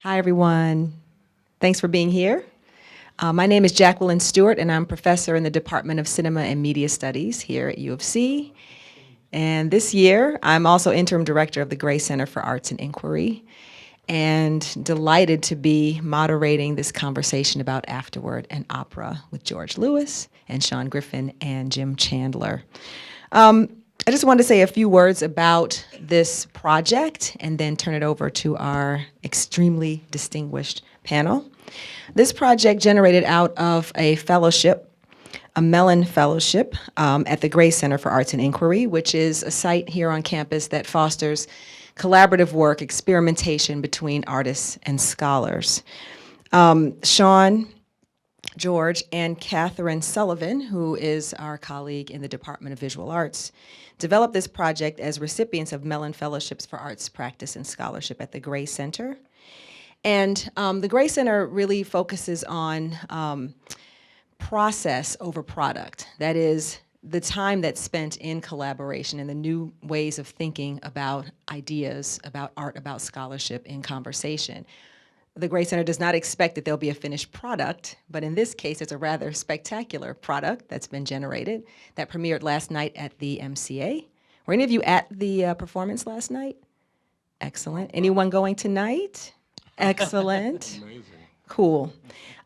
Hi, everyone. Thanks for being here. My name is Jacqueline Stewart, and I'm professor in the Department of Cinema and Media Studies here at U of C. And this year, I'm also interim director of the Gray Center for Arts and Inquiry, and delighted to be moderating this conversation about Afterword and opera with George Lewis and Sean Griffin and Jim Chandler. I just wanted to say a few words about this project and then turn it over to our extremely distinguished panel. This project generated out of a fellowship, a Mellon Fellowship at the Gray Center for Arts and Inquiry, which is a site here on campus that fosters collaborative work, experimentation between artists and scholars. Sean, George, and Catherine Sullivan, who is our colleague in the Department of Visual Arts, developed this project as recipients of Mellon Fellowships for Arts Practice and Scholarship at the Gray Center. And the Gray Center really focuses on process over product. That is, the time that's spent in collaboration and the new ways of thinking about ideas, about art, about scholarship in conversation. The Gray Center does not expect that there'll be a finished product, but in this case, it's a rather spectacular product that's been generated that premiered last night at the MCA. Were any of you at the performance last night? Excellent. Anyone going tonight? Excellent. Amazing. Cool.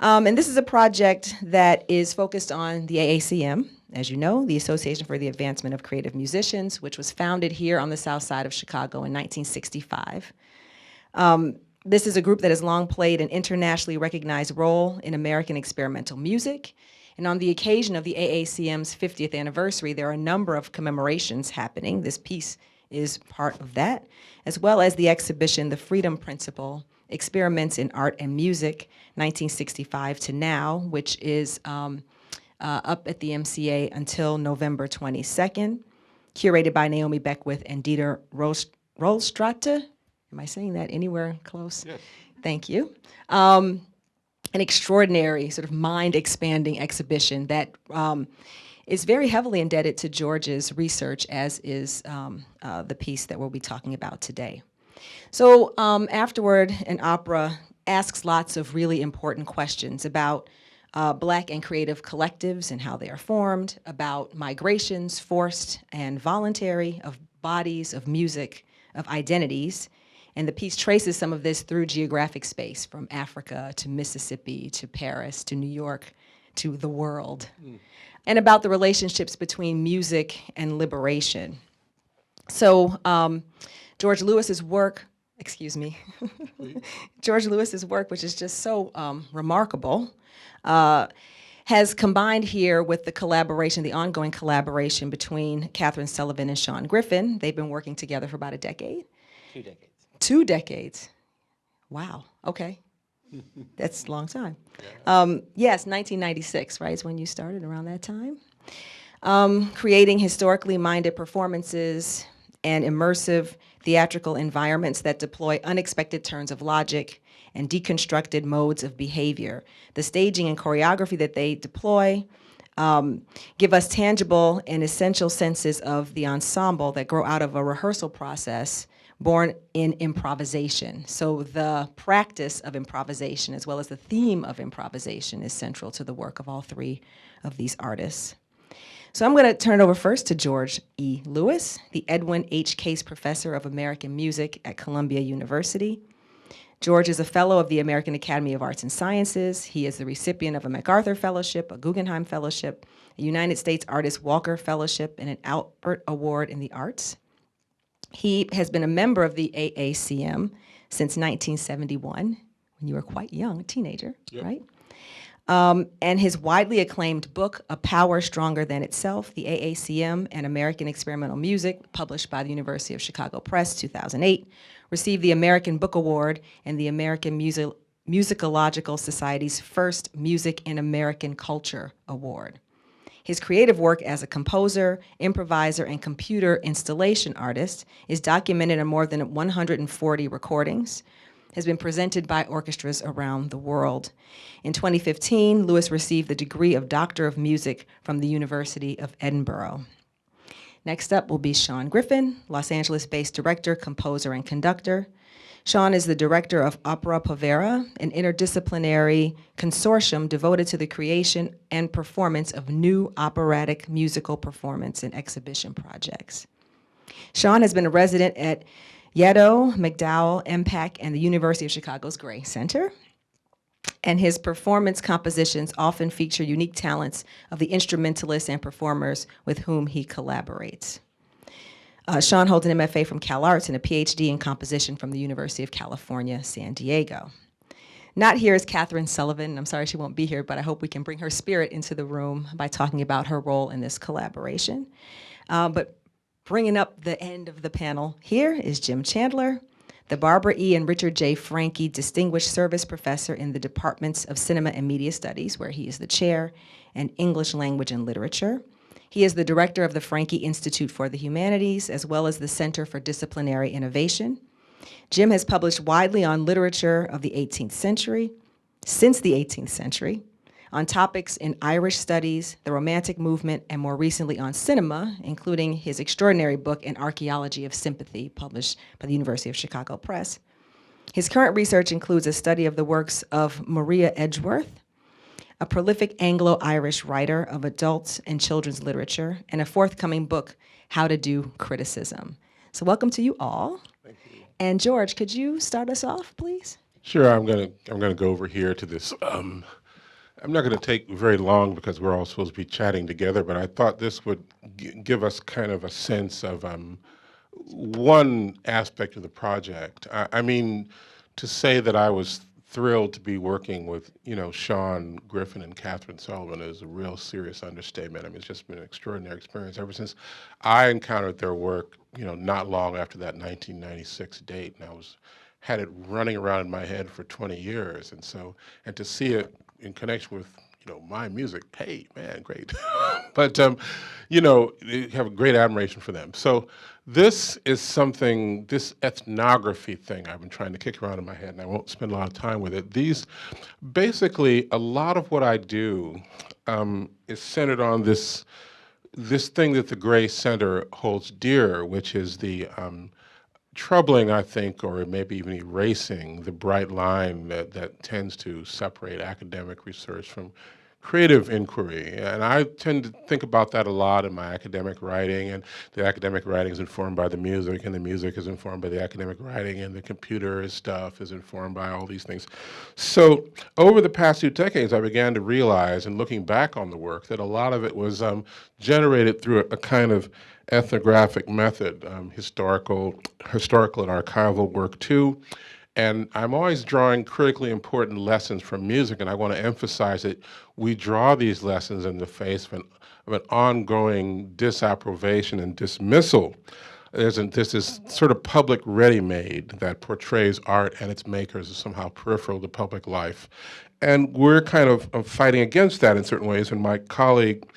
And this is a project that is focused on the AACM, as you know, the Association for the Advancement of Creative Musicians, which was founded here on the south side of Chicago in 1965. This is a group that has long played an internationally recognized role in American experimental music. And on the occasion of the AACM's 50th anniversary, there are a number of commemorations happening. This piece is part of that, as well as the exhibition, The Freedom Principle, Experiments in Art and Music, 1965 to now, which is up at the MCA until November 22nd, curated by Naomi Beckwith and Dieter Rolstrate. Am I saying that anywhere close? Yes. Thank you. An extraordinary sort of mind-expanding exhibition that is very heavily indebted to George's research, as is the piece that we'll be talking about today. So Afterword, an opera asks lots of really important questions about Black and creative collectives and how they are formed, about migrations, forced and voluntary, of bodies, of music, of identities. And the piece traces some of this through geographic space, from Africa to Mississippi to Paris to New York to the world, and about the relationships between music and liberation. So George Lewis's work, George Lewis's work, which is just so remarkable, has combined here with the collaboration, the ongoing collaboration between Catherine Sullivan and Sean Griffin. They've been working together for about a decade. 2 decades. 2 decades. Wow, okay. That's a long time. Yes, 1996, right, is when you started, around that time. Creating historically minded performances and immersive theatrical environments that deploy unexpected turns of logic and deconstructed modes of behavior. The staging and choreography that they deploy give us tangible and essential senses of the ensemble that grow out of a rehearsal process born in improvisation. So the practice of improvisation, as well as the theme of improvisation, is central to the work of all 3 of these artists. So I'm going to turn it over first to George E. Lewis, the Edwin H. Case Professor of American Music at Columbia University. George is a fellow of the American Academy of Arts and Sciences. He is the recipient of a MacArthur Fellowship, a Guggenheim Fellowship, a United States Artist Walker Fellowship, and an Albert Award in the Arts. He has been a member of the AACM since 1971, when you were quite young, a teenager, Yep. right? And his widely acclaimed book, A Power Stronger Than Itself, The AACM and American Experimental Music, published by the University of Chicago Press, 2008, received the American Book Award and the American Musicological Society's first Music in American Culture Award. His creative work as a composer, improviser, and computer installation artist is documented in more than 140 recordings, has been presented by orchestras around the world. In 2015, Lewis received the degree of Doctor of Music from the University of Edinburgh. Next up will be Sean Griffin, Los Angeles-based director, composer, and conductor. Sean is the director of Opera Povera, an interdisciplinary consortium devoted to the creation and performance of new operatic musical performance and exhibition projects. Sean has been a resident at Yaddo, McDowell, MPAC, and the University of Chicago's Gray Center. And his performance compositions often feature unique talents of the instrumentalists and performers with whom he collaborates. Sean holds an MFA from CalArts and a PhD in composition from the University of California, San Diego. Not here is Catherine Sullivan. I'm sorry she won't be here, but I hope we can bring her spirit into the room by talking about her role in this collaboration. But bringing up the end of the panel here is Jim Chandler, the Barbara E. and Richard J. Franke Distinguished Service Professor in the Departments of Cinema and Media Studies, where he is the chair, and English Language and Literature. He is the director of the Franke Institute for the Humanities, as well as the Center for Disciplinary Innovation. Jim has published widely on literature of the 18th century, since the 18th century, on topics in Irish studies, the Romantic movement, and more recently on cinema, including his extraordinary book, An Archaeology of Sympathy, published by the University of Chicago Press. His current research includes a study of the works of Maria Edgeworth, a prolific Anglo-Irish writer of adult and children's literature, and a forthcoming book, How to Do Criticism. So welcome to you all. Thank you. And George, could you start us off, please? Sure, I'm gonna go over here to this. I'm not gonna take very long because we're all supposed to be chatting together, but I thought this would give us kind of a sense of one aspect of the project. I mean, to say that I was thrilled to be working with, Sean, Griffin, and Catherine Sullivan is a real serious understatement. I mean, it's just been an extraordinary experience ever since I encountered their work, not long after that 1996 date, and had it running around in my head for 20 years. And to see it in connection with, my music, hey, man, great. But, have a great admiration for them. So this is something, this ethnography thing I've been trying to kick around in my head, and I won't spend a lot of time with it. Basically, a lot of what I do is centered on this thing that the Gray Center holds dear, which is the troubling, I think, or maybe even erasing the bright line that tends to separate academic research from creative inquiry. And I tend to think about that a lot in my academic writing, and the academic writing is informed by the music, and the music is informed by the academic writing, and the computer stuff is informed by all these things. So over the past 2 decades, I began to realize, and looking back on the work, that a lot of it was generated through a kind of ethnographic method, historical and archival work too. And I'm always drawing critically important lessons from music, and I want to emphasize that we draw these lessons in the face of an ongoing disapprobation and dismissal. There's this sort of public ready-made that portrays art and its makers as somehow peripheral to public life. And we're kind of fighting against that in certain ways, and my colleague,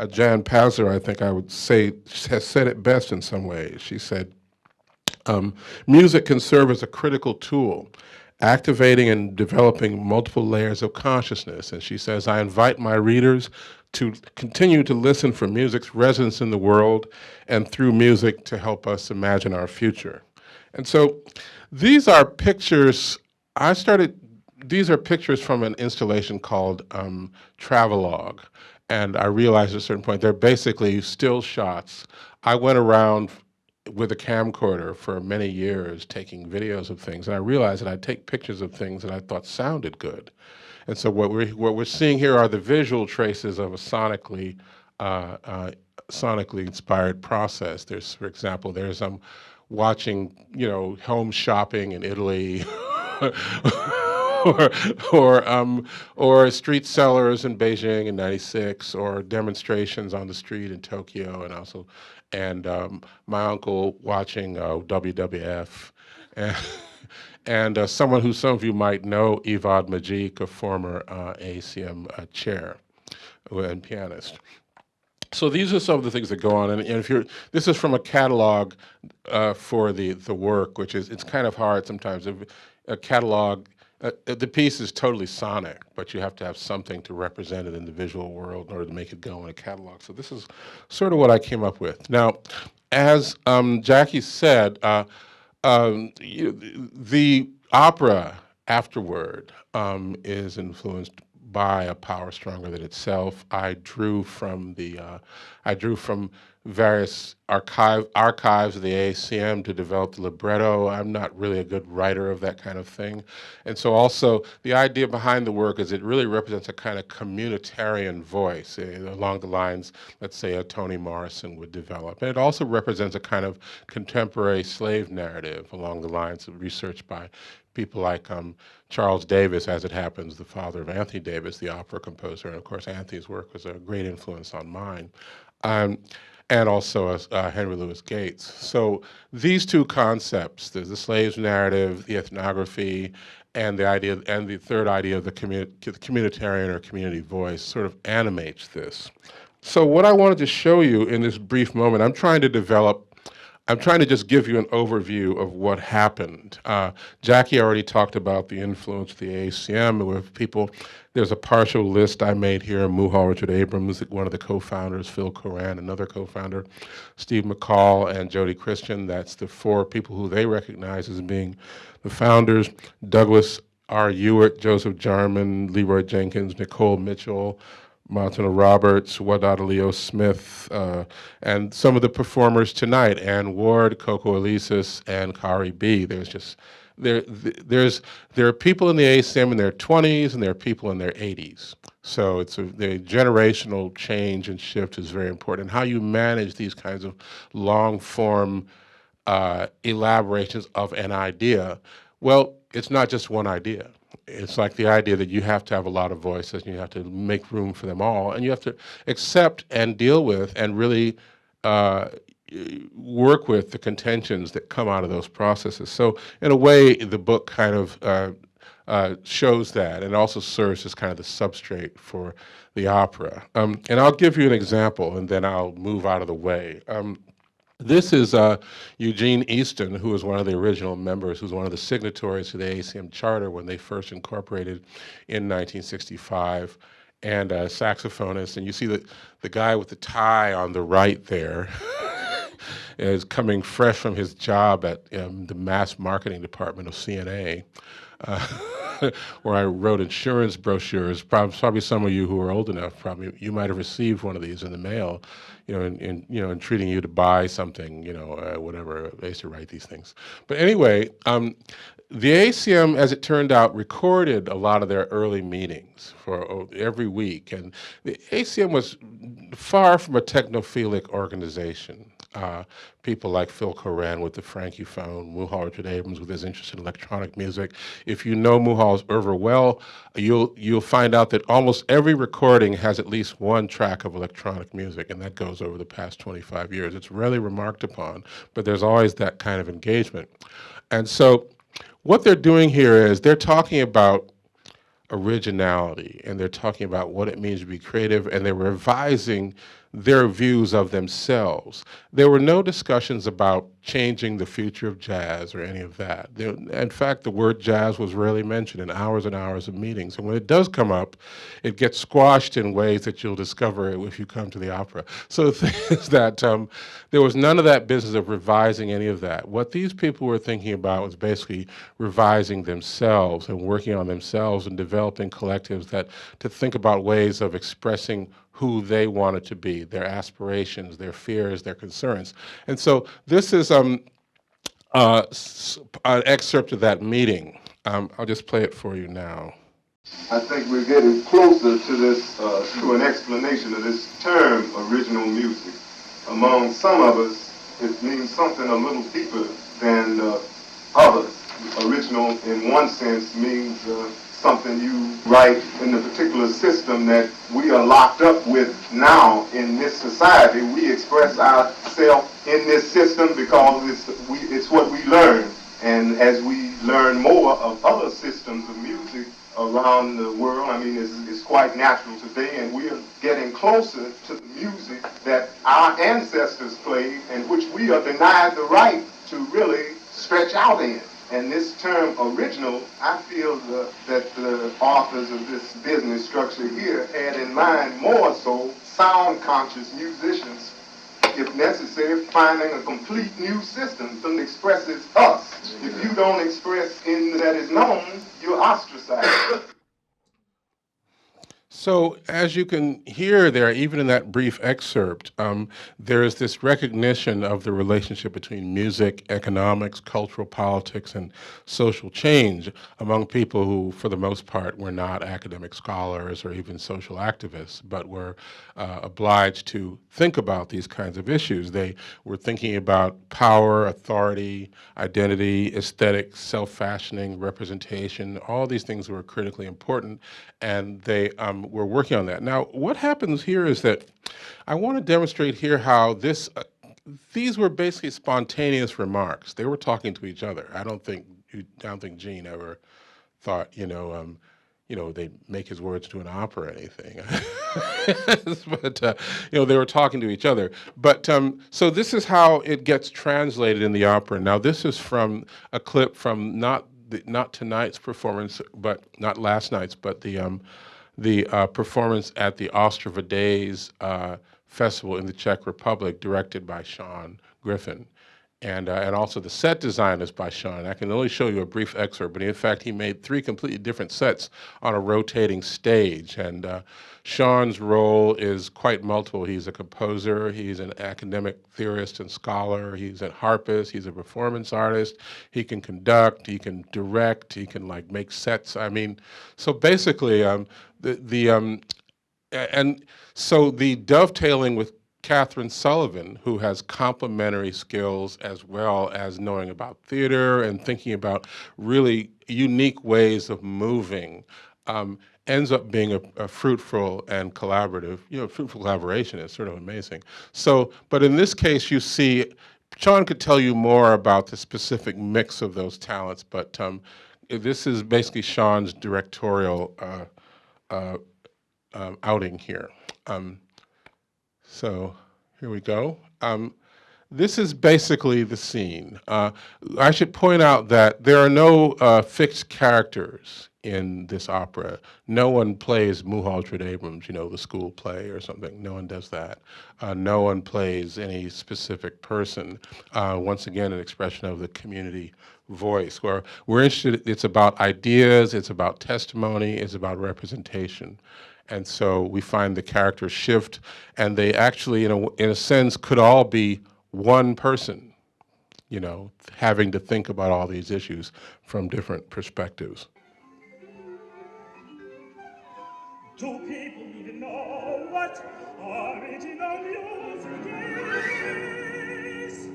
Jan Pazzer, I think I would say, has said it best in some ways. She said, music can serve as a critical tool, activating and developing multiple layers of consciousness. And she says, I invite my readers to continue to listen for music's resonance in the world, and through music to help us imagine our future. And so these are pictures, these are pictures from an installation called Travelogue. And I realized at a certain point, they're basically still shots. I went around with a camcorder for many years taking videos of things, and I realized that I'd take pictures of things that I thought sounded good. And so what we're seeing here are the visual traces of a sonically inspired process. There's watching, home shopping in Italy, or street sellers in Beijing in '96, or demonstrations on the street in Tokyo, and my uncle watching WWF, and someone who some of you might know, Evad Majik, a former AACM chair and pianist. So these are some of the things that go on, and this is from a catalog for the work, which is, it's kind of hard sometimes. A catalog, the piece is totally sonic, but you have to have something to represent it in the visual world in order to make it go in a catalog. So this is sort of what I came up with. Now, as Jackie said, The opera Afterword is influenced by a power stronger than itself. I drew from various archives of the AACM to develop the libretto. I'm not really a good writer of that kind of thing. And so also the idea behind the work is it really represents a kind of communitarian voice along the lines, let's say, a Toni Morrison would develop. And it also represents a kind of contemporary slave narrative along the lines of research by people like Charles Davis, as it happens, the father of Anthony Davis, the opera composer. And of course, Anthony's work was a great influence on mine. And also Henry Louis Gates. So these two concepts, the slave's narrative, the ethnography, and the idea, and the third idea of the communitarian or community voice sort of animates this. So what I wanted to show you in this brief moment, I'm trying to just give you an overview of what happened. Jackie already talked about the influence of the AACM with people. There's a partial list I made here. Muhal Richard Abrams, one of the co-founders, Phil Coran, another co-founder, Steve McCall, and Jody Christian. That's the four people who they recognize as being the founders. Douglas R. Ewart, Joseph Jarman, Leroy Jenkins, Nicole Mitchell, Martina Roberts, Wadada Leo Smith, and some of the performers tonight, Ann Ward, Coco Elisis, and Kari B. There are people in the AACM in their 20s and there are people in their 80s. So the generational change and shift is very important. And how you manage these kinds of long form elaborations of an idea, well, it's not just one idea. It's like the idea that you have to have a lot of voices and you have to make room for them all, and you have to accept and deal with and really work with the contentions that come out of those processes. So in a way, the book kind of shows that, and also serves as kind of the substrate for the opera. And I'll give you an example, and then I'll move out of the way. This is Eugene Easton, who was one of the original members, who was one of the signatories to the AACM Charter when they first incorporated in 1965, and a saxophonist. And you see the guy with the tie on the right there is coming fresh from his job at the mass marketing department of CNA. Where I wrote insurance brochures. Probably some of you who are old enough, probably you might have received one of these in the mail, in treating you to buy something, whatever. I used to write these things. But anyway, the AACM, as it turned out, recorded a lot of their early meetings for every week, and the AACM was far from a technophilic organization. People like Phil Coran with the Franke phone, Muhal Richard Abrams with his interest in electronic music. If you know Muhal's oeuvre well, you'll find out that almost every recording has at least one track of electronic music, and that goes over the past 25 years. It's rarely remarked upon, but there's always that kind of engagement. And so what they're doing here is they're talking about originality, and they're talking about what it means to be creative, and they're revising their views of themselves. There were no discussions about changing the future of jazz or any of that. In fact, the word jazz was rarely mentioned in hours and hours of meetings. And when it does come up, it gets squashed in ways that you'll discover if you come to the opera. So the thing is that there was none of that business of revising any of that. What these people were thinking about was basically revising themselves and working on themselves and developing collectives to think about ways of expressing who they wanted to be, their aspirations, their fears, their concerns. And so this is an excerpt of that meeting. I'll just play it for you now. I think we're getting closer to this, to an explanation of this term, original music. Among some of us, it means something a little deeper than others. Original, in one sense, means something you write in the particular system that we are locked up with now in this society. We express ourselves in this system because it's what we learn. And as we learn more of other systems of music around the world, I mean, it's quite natural today, and we are getting closer to the music that our ancestors played and which we are denied the right to really stretch out in. And this term original, I feel that the authors of this business structure here had in mind more so sound-conscious musicians if necessary, finding a complete new system that expresses us. If you don't express in that is known, you're ostracized. So as you can hear there, even in that brief excerpt, there is this recognition of the relationship between music, economics, cultural politics, and social change among people who, for the most part, were not academic scholars or even social activists, but were obliged to think about these kinds of issues. They were thinking about power, authority, identity, aesthetics, self-fashioning, representation. All these things were critically important, and they were working on that. Now, what happens here is that I want to demonstrate here how these were basically spontaneous remarks. They were talking to each other. I don't think Gene ever thought, they'd make his words to an opera or anything. But, they were talking to each other. But so this is how it gets translated in the opera. Now, this is from a clip from not tonight's performance, but not last night's, but the performance at the Ostrava Days Festival in the Czech Republic, directed by Griffin. And also the set design is by Sean. I can only show you a brief excerpt, but in fact, he made 3 completely different sets on a rotating stage. And Sean's role is quite multiple. He's a composer, he's an academic theorist and scholar, he's a harpist, he's a performance artist, he can conduct, he can direct, he can make sets. I mean, so basically, and so the dovetailing with Catherine Sullivan, who has complementary skills as well as knowing about theater and thinking about really unique ways of moving, ends up being a fruitful and collaborative, fruitful collaboration is sort of amazing. So, but in this case, you see, Sean could tell you more about the specific mix of those talents, but this is basically Sean's directorial outing here. So here we go. This is basically the scene. I should point out that there are no fixed characters in this opera. No one plays Muhaldred Abrams, the school play or something. No one does that. No one plays any specific person. Once again, an expression of the community voice, where we're interested, it's about ideas, it's about testimony, it's about representation. And so we find the characters shift, and they actually, in a sense, could all be one person, having to think about all these issues from different perspectives. Do people even know what original music is?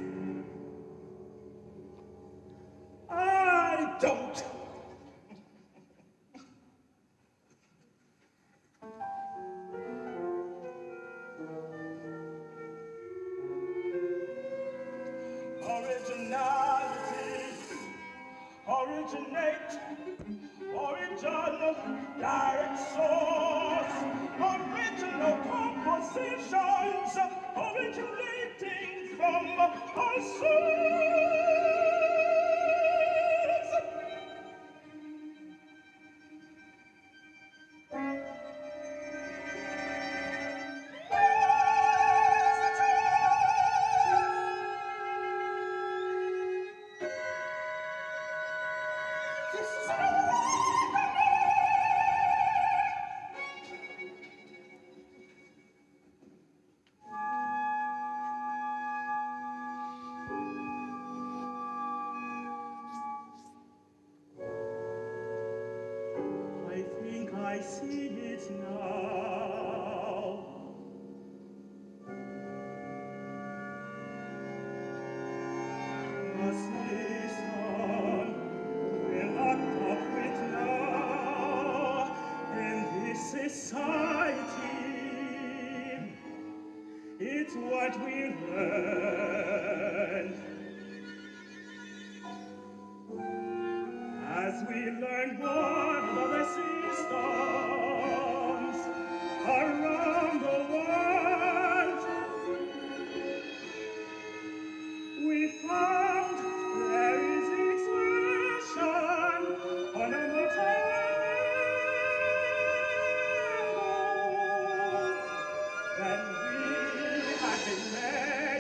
I don't. Originality, originate, original, direct source, original compositions, originating from our souls. I see it now. A system we're locked up with now in this society. It's what we learn. As we learn more about the systems around the world, we found there is expression on a mortal level. When we had been made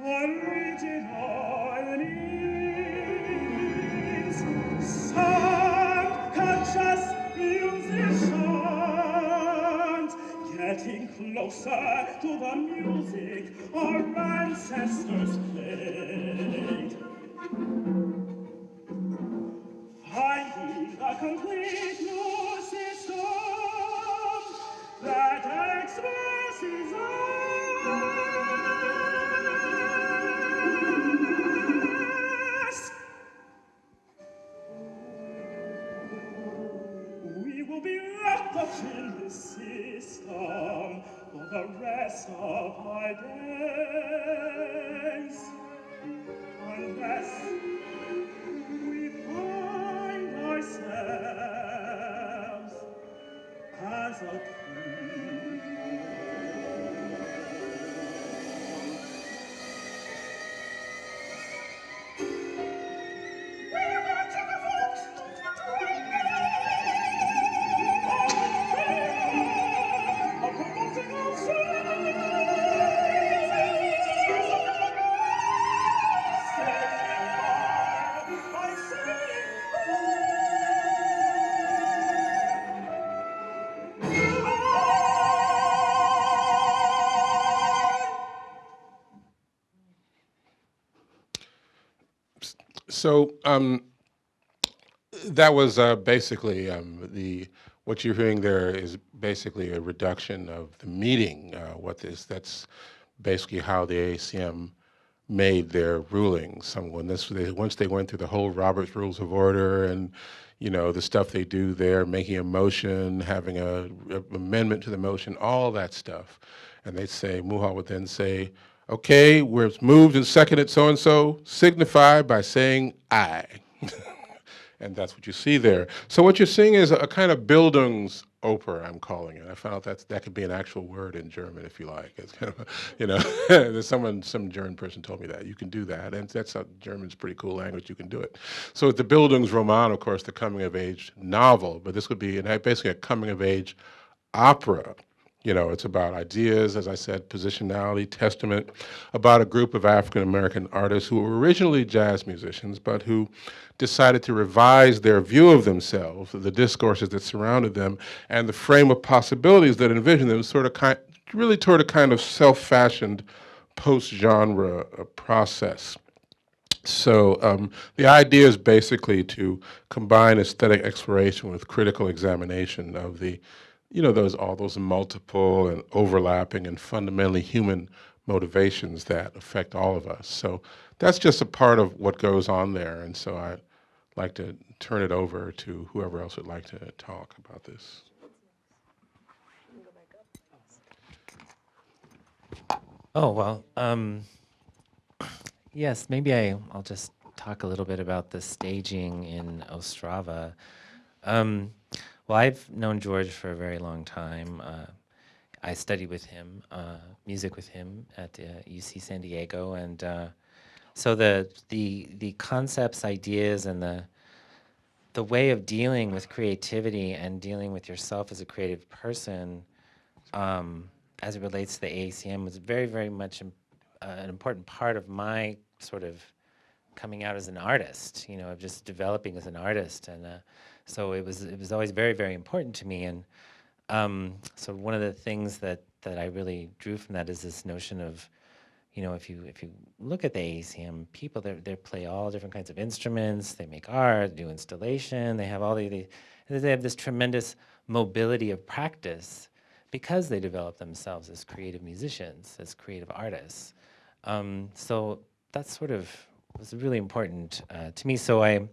Originalities, sound conscious musicians, getting closer to the music our ancestors played, finding a complete new system that expresses us. We will be wrapped up in this system for the rest of our days, unless we find ourselves as a So that was basically what you're hearing there is basically a reduction of the meeting. That's basically how the AACM made their rulings. Once they went through the whole Robert's Rules of Order and the stuff they do there, making a motion, having a amendment to the motion, all that stuff, and they'd say, Muhal would then say, okay, where it's moved and seconded so-and-so, signify by saying aye. And that's what you see there. So what you're seeing is a kind of Bildungsoper, I'm calling it. I found out that could be an actual word in German, if you like. It's kind of, there's some German person told me that. You can do that, and German's a pretty cool language, you can do it. So the Bildungsroman, of course, the coming-of-age novel, but this would be basically a coming-of-age opera. It's about ideas, as I said, positionality, testament, about a group of African-American artists who were originally jazz musicians, but who decided to revise their view of themselves, the discourses that surrounded them, and the frame of possibilities that envisioned them really toward a kind of self-fashioned post-genre process. So the idea is basically to combine aesthetic exploration with critical examination of all those multiple and overlapping and fundamentally human motivations that affect all of us. So that's just a part of what goes on there. And so I'd like to turn it over to whoever else would like to talk about this. Oh, well, yes, maybe I'll just talk a little bit about the staging in Ostrava. Well, I've known George for a very long time. I studied with him, music with him at UC San Diego, and so the concepts, ideas, and the way of dealing with creativity and dealing with yourself as a creative person, as it relates to the AACM, was very, very much an important part of my sort of coming out as an artist, of just developing as an artist, and so it was always very, very important to me. And so one of the things that I really drew from that is this notion of, if you look at the AACM, people they play all different kinds of instruments, they make art, do installation, they have they have this tremendous mobility of practice because they develop themselves as creative musicians, as creative artists. So that sort of was really important to me. So I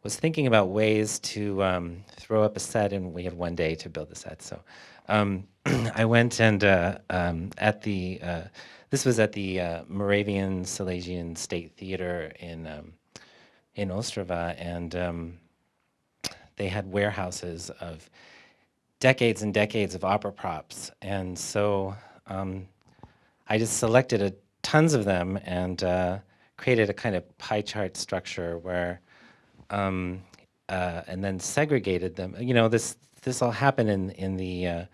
was thinking about ways to throw up a set, and we had one day to build the set. So I went and this was at the Moravian Silesian State Theater in Ostrava, and they had warehouses of decades and decades of opera props, and so I just selected tons of them and created a kind of pie chart structure where, and then segregated them. This all happened in the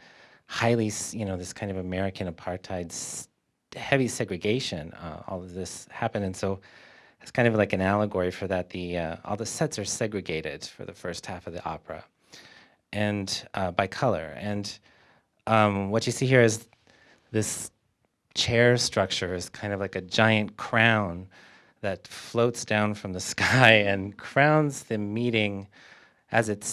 this kind of American apartheid, heavy segregation. All of this happened, and so it's kind of like an allegory for that. All the sets are segregated for the first half of the opera, and by color. And what you see here is this chair structure is kind of like a giant crown that floats down from the sky and crowns the meeting as it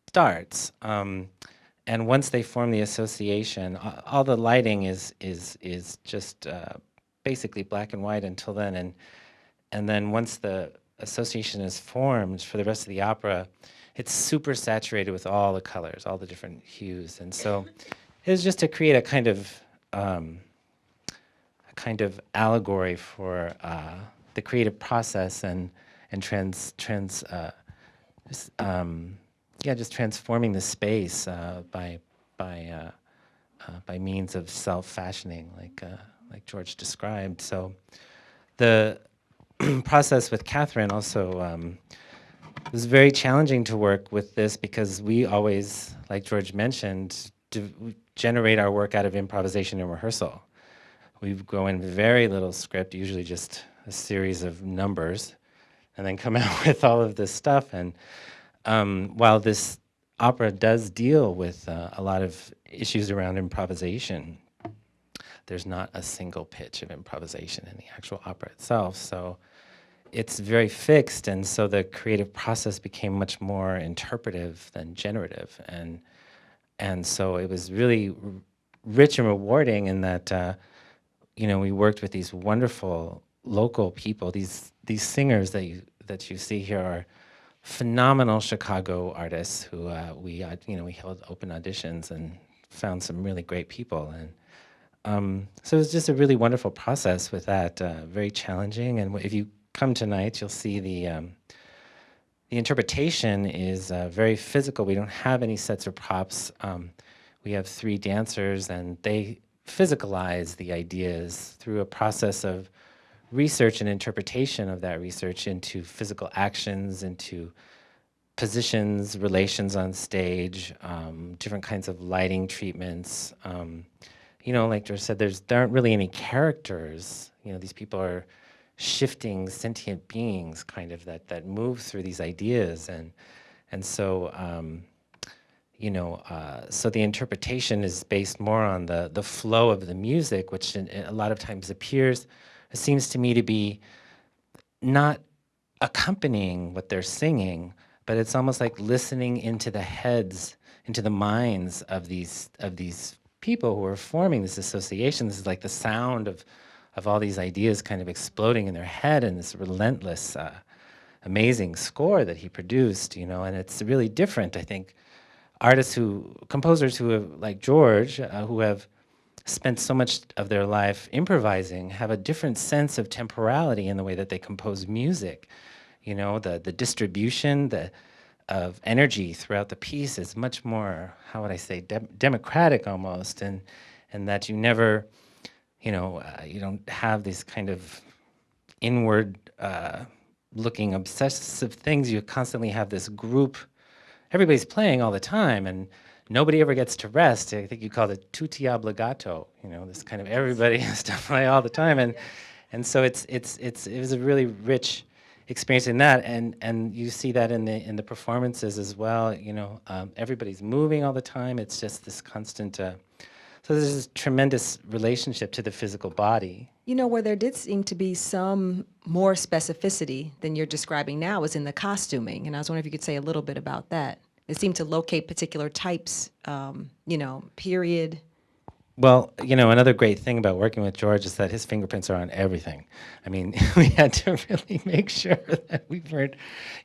starts. And once they form the association, all the lighting is just basically black and white until then. And then once the association is formed for the rest of the opera, it's super saturated with all the colors, all the different hues. And so it was just to create a kind of allegory for the creative process and just transforming the space by means of self-fashioning, like George described. So the process with Catherine also was very challenging to work with this because we always, like George mentioned, generate our work out of improvisation and rehearsal. We go in very little script, usually just a series of numbers, and then come out with all of this stuff. And while this opera does deal with a lot of issues around improvisation, there's not a single pitch of improvisation in the actual opera itself. So it's very fixed, and so the creative process became much more interpretive than generative. And so it was really rich and rewarding in that we worked with these wonderful local people. These singers that you see here are phenomenal Chicago artists who we held open auditions and found some really great people. And so it was just a really wonderful process with that, very challenging. And if you come tonight, you'll see the interpretation is very physical. We don't have any sets or props. We have 3 dancers, and they physicalize the ideas through a process of research and interpretation of that research into physical actions, into positions, relations on stage, different kinds of lighting treatments. Like George said, there aren't really any characters. These people are shifting sentient beings, kind of that move through these ideas, and so so the interpretation is based more on the flow of the music, which a lot of times seems to me to be not accompanying what they're singing, but it's almost like listening into the heads, into the minds of these people who are forming this association. This is like the sound of all these ideas kind of exploding in their head, and this relentless, amazing score that he produced, and it's really different. I think composers who have, like George, who have spent so much of their life improvising, have a different sense of temporality in the way that they compose music. The distribution of energy throughout the piece is much more, how would I say, democratic almost, and that you never, you don't have these kind of inward looking obsessive things. You constantly have this group. Everybody's playing all the time, and nobody ever gets to rest. I think you call it tutti obbligato. This kind of everybody has to play all the time, and so it was a really rich experience in that, and you see that in the performances as well. Everybody's moving all the time. It's just this constant. So there's this tremendous relationship to the physical body. Where there did seem to be some more specificity than you're describing now is in the costuming, and I was wondering if you could say a little bit about that. It seemed to locate particular types, period. Well, another great thing about working with George is that his fingerprints are on everything. I mean, we had to really make sure that we weren't,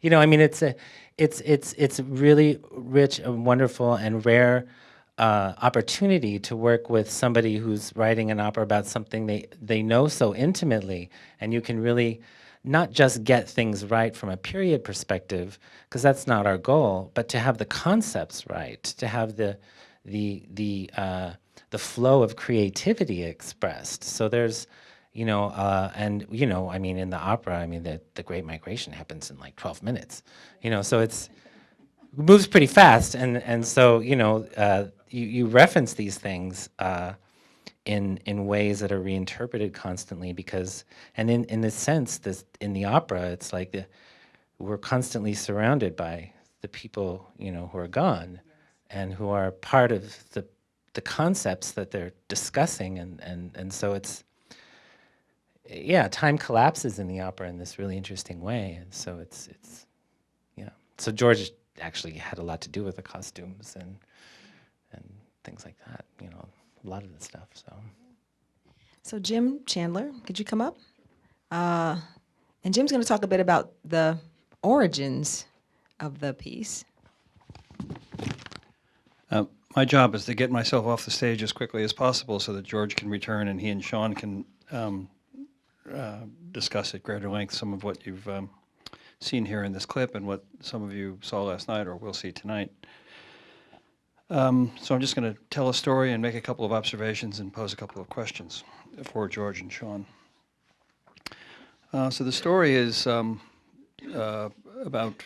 it's really rich and wonderful and rare opportunity to work with somebody who's writing an opera about something they know so intimately, and you can really not just get things right from a period perspective, because that's not our goal, but to have the concepts right, to have the flow of creativity expressed. So there's, in the opera, the Great Migration happens in like 12 minutes, so it's, moves pretty fast, and so you reference these things in ways that are reinterpreted constantly because, and in this sense, this in the opera, it's like we're constantly surrounded by the people who are gone, and who are part of the concepts that they're discussing, and so it's time collapses in the opera in this really interesting way, and so it's so George actually had a lot to do with the costumes and things like that, a lot of the stuff. So Jim Chandler, could you come up? And Jim's going to talk a bit about the origins of the piece. My job is to get myself off the stage as quickly as possible so that George can return and he and Sean can discuss at greater length some of what you've seen here in this clip and what some of you saw last night or will see tonight. So I'm just going to tell a story and make a couple of observations and pose a couple of questions for George and Sean. So the story is about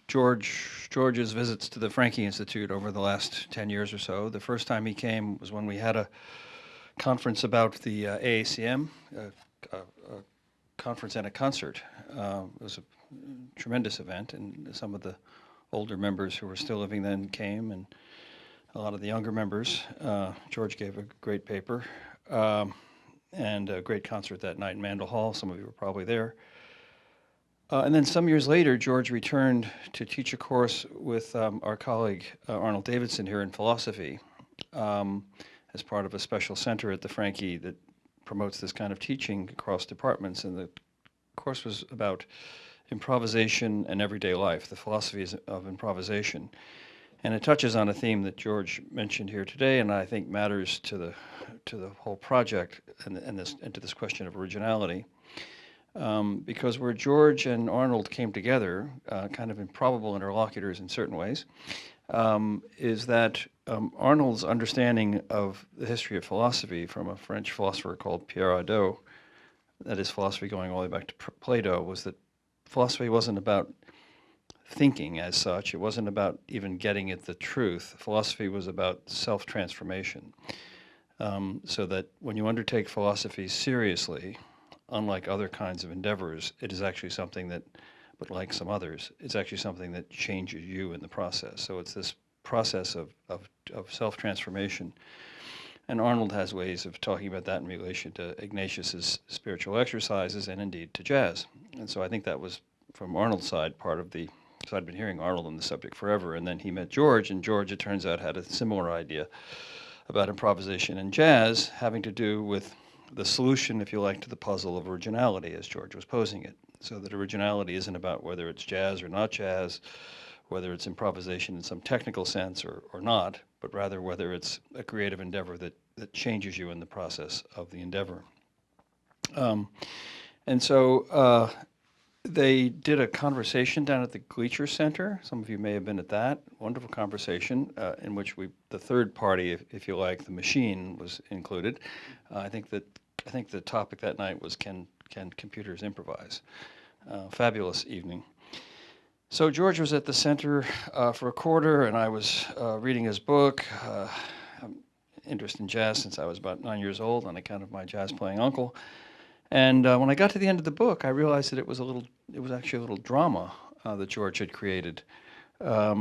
George's visits to the Franke Institute over the last 10 years or so. The first time he came was when we had a conference about the AACM, a conference and a concert. It was a tremendous event, and some of the older members who were still living then came, and a lot of the younger members. George gave a great paper and a great concert that night in Mandel Hall. Some of you were probably there. And then some years later, George returned to teach a course with our colleague Arnold Davidson here in philosophy as part of a special center at the Franke that promotes this kind of teaching across departments. And the course was about improvisation and everyday life, the philosophies of improvisation. And it touches on a theme that George mentioned here today, and I think matters to the whole project and to this question of originality. Because where George and Arnold came together, kind of improbable interlocutors in certain ways, is that Arnold's understanding of the history of philosophy from a French philosopher called Pierre Hadot, that is philosophy going all the way back to Plato, was that philosophy wasn't about thinking as such. It wasn't about even getting at the truth. Philosophy was about self-transformation. So that when you undertake philosophy seriously, unlike other kinds of endeavors, it is actually something that, but like some others, it's actually something that changes you in the process. So it's this process of self-transformation. And Arnold has ways of talking about that in relation to Ignatius's spiritual exercises and indeed to jazz. And so I think that was, from Arnold's side, part of the, because I'd been hearing Arnold on the subject forever, and then he met George, and George, it turns out, had a similar idea about improvisation and jazz, having to do with the solution, if you like, to the puzzle of originality, as George was posing it. So that originality isn't about whether it's jazz or not jazz, whether it's improvisation in some technical sense or not, but rather whether it's a creative endeavor that changes you in the process of the endeavor. And so they did a conversation down at the Gleacher Center. Some of you may have been at that. Wonderful conversation in which the third party, if you like, the machine, was included. I think the topic that night was can computers improvise? Fabulous evening. So George was at the center for a quarter, and I was reading his book. Interest in jazz since I was about 9 years old on account of my jazz-playing uncle. And when I got to the end of the book, I realized that it was actually a little drama that George had created. I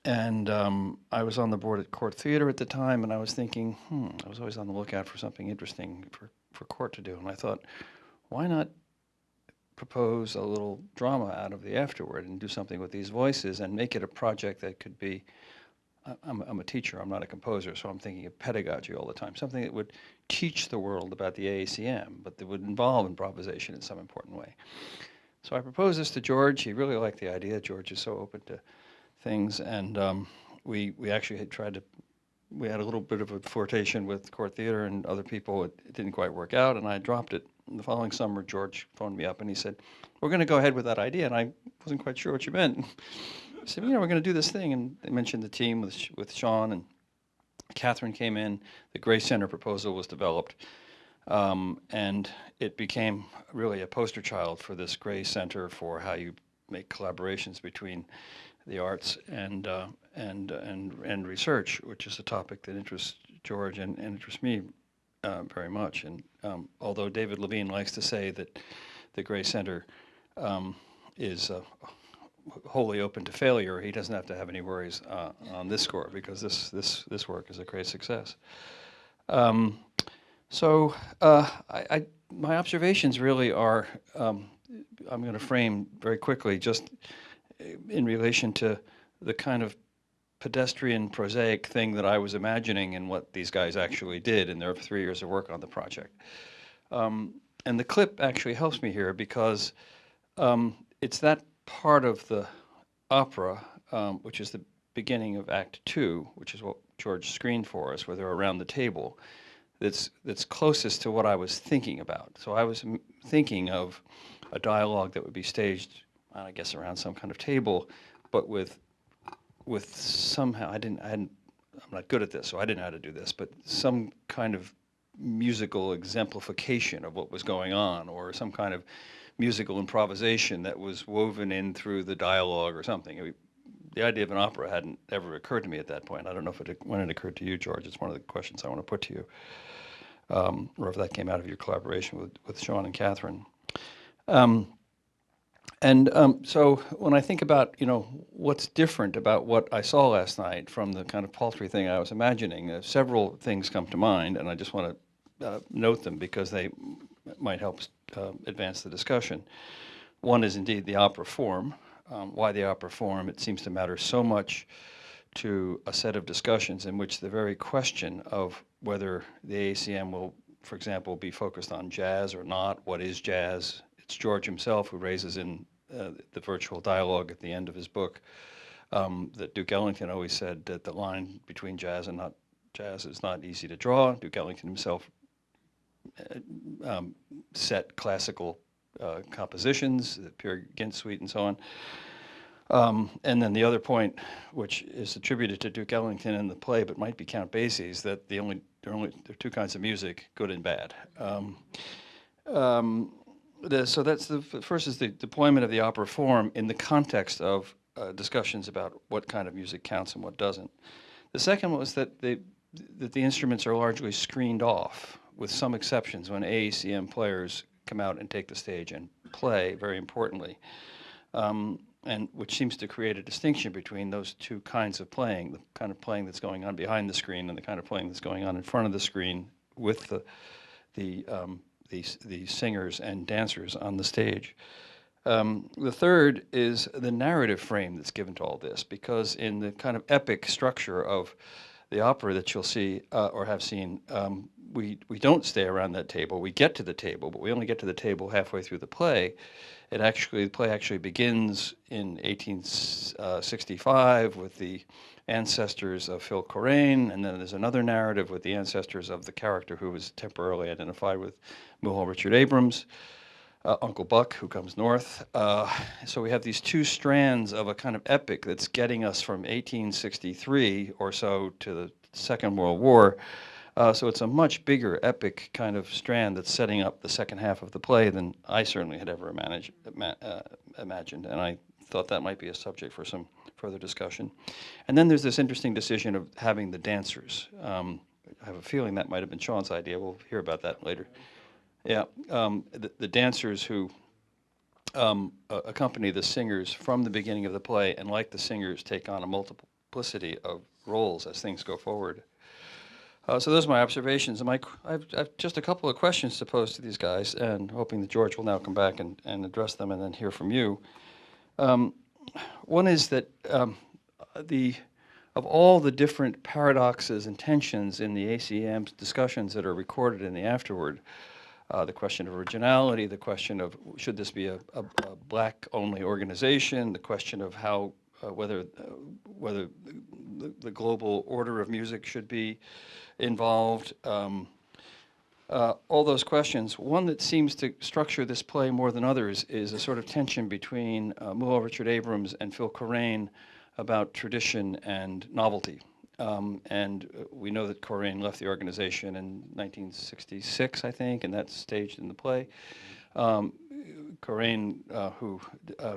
was on the board at Court Theater at the time, and I was thinking, I was always on the lookout for something interesting for Court to do. And I thought, why not propose a little drama out of the Afterword and do something with these voices and make it a project that could be, I'm a teacher, I'm not a composer, so I'm thinking of pedagogy all the time, something that would teach the world about the AACM, but that would involve improvisation in some important way. So I proposed this to George. He really liked the idea. George is so open to things, and we actually had we had a little bit of a flirtation with Court Theater and other people. It didn't quite work out, and I dropped it. And the following summer, George phoned me up, and he said, we're going to go ahead with that idea, and I wasn't quite sure what you meant. I said, we're going to do this thing, and they mentioned the team with Sean, and Catherine came in. The Gray Center proposal was developed, and it became really a poster child for this Gray Center for how you make collaborations between the arts and research, which is a topic that interests George and interests me very much. And although David Levine likes to say that the Gray Center is wholly open to failure, he doesn't have to have any worries on this score, because this work is a great success. So my observations really are, I'm going to frame very quickly just in relation to the kind of pedestrian, prosaic thing that I was imagining and what these guys actually did in their 3 years of work on the project. And the clip actually helps me here, because it's that part of the opera, which is the beginning of Act 2, which is what George screened for us, where they're around the table, that's closest to what I was thinking about. So I was thinking of a dialogue that would be staged, I guess, around some kind of table, but with somehow, I'm not good at this, so I didn't know how to do this, but some kind of musical exemplification of what was going on, or some kind of musical improvisation that was woven in through the dialogue or something. The idea of an opera hadn't ever occurred to me at that point. I don't know when it occurred to you, George. It's one of the questions I want to put to you, or if that came out of your collaboration with Sean and Catherine. So when I think about, what's different about what I saw last night from the kind of paltry thing I was imagining, several things come to mind, and I just want to note them because they might help advance the discussion. One is indeed the opera form. Why the opera form? It seems to matter so much to a set of discussions in which the very question of whether the AACM will, for example, be focused on jazz or not, what is jazz? It's George himself who raises in the virtual dialogue at the end of his book that Duke Ellington always said that the line between jazz and not jazz is not easy to draw. Duke Ellington himself set classical compositions, the Peer Gynt Suite and so on. And then the other point, which is attributed to Duke Ellington in the play, but might be Count Basie's, that there are two kinds of music, good and bad. So that's the first is the deployment of the opera form in the context of discussions about what kind of music counts and what doesn't. The second was that the instruments are largely screened off, with some exceptions when AACM players come out and take the stage and play, very importantly, and which seems to create a distinction between those two kinds of playing, the kind of playing that's going on behind the screen and the kind of playing that's going on in front of the screen with the singers and dancers on the stage. The third is the narrative frame that's given to all this, because in the kind of epic structure of the opera that you'll see or have seen, we don't stay around that table. We get to the table, but we only get to the table halfway through the play. The play actually begins in 1865 with the ancestors of Phil Corain, and then there's another narrative with the ancestors of the character who was temporarily identified with Mulhall Richard Abrams, Uncle Buck, who comes north. So we have these two strands of a kind of epic that's getting us from 1863 or so to the Second World War. So it's a much bigger epic kind of strand that's setting up the second half of the play than I certainly had ever imagined. And I thought that might be a subject for some further discussion. And then there's this interesting decision of having the dancers. I have a feeling that might have been Sean's idea. We'll hear about that later. Yeah, the dancers who accompany the singers from the beginning of the play, and like the singers, take on a multiplicity of roles as things go forward. So those are my observations. And I've just a couple of questions to pose to these guys, and hoping that George will now come back and address them and then hear from you. One is that of all the different paradoxes and tensions in the ACM's discussions that are recorded in the Afterword, the question of originality, the question of should this be a black-only organization, the question of how whether the global order of music should be involved, all those questions. One that seems to structure this play more than others is a sort of tension between Mulhall Richard Abrams and Phil Corain about tradition and novelty. And we know that Corain left the organization in 1966, I think, and that's staged in the play. Corinne, who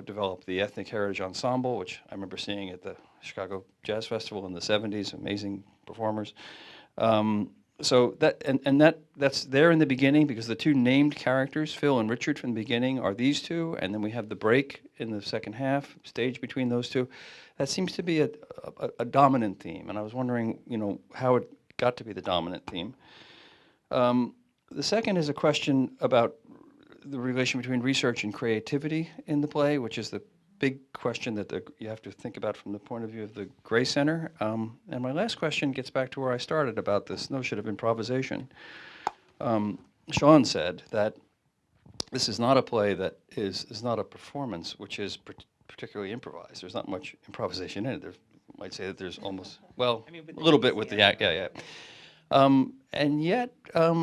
developed the Ethnic Heritage Ensemble, which I remember seeing at the Chicago Jazz Festival in the 70s, amazing performers. So that's there in the beginning, because the two named characters, Phil and Richard from the beginning, are these two, and then we have the break in the second half, stage between those two. That seems to be a dominant theme, and I was wondering, how it got to be the dominant theme. The second is a question about the relation between research and creativity in the play, which is the big question that you have to think about from the point of view of the Gray Center. And my last question gets back to where I started about this notion of improvisation. Sean said that this is not a play that is not a performance which is particularly improvised. There's not much improvisation in it. You might say that there's almost, well, a little bit with the act, yeah. And yet, are